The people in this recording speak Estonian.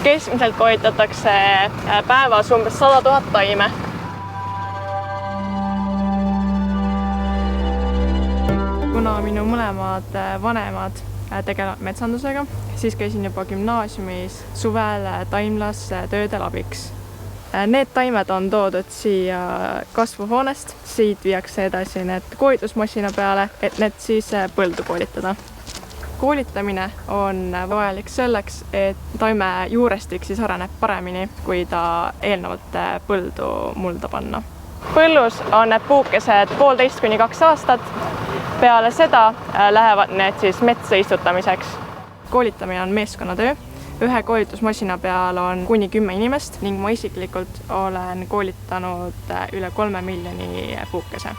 Keskmiselt koolitatakse päevas umbes 100 000 taime. Kuna minu mõlemad vanemad tegelevad metsandusega, siis käisin juba gümnaasiumis suvel taimlas töödel abiks. Need taimed on toodud siia kasvuhoonest, siit viiakse edasi need koolitusmasina peale, et need siis põldu koolitada. Koolitamine on vajalik selleks, et taime juurestik siis areneb paremini, kui ta eelnevalt põldu mulda panna. Põllus on need puukesed 1,5 kuni 2 aastat. Peale seda lähevad need siis metsa istutamiseks. Koolitamine on meeskonnatöö. Ühe koolitusmasina peal on kuni 10 inimest ning ma isiklikult olen koolitanud üle 3 miljoni puukese.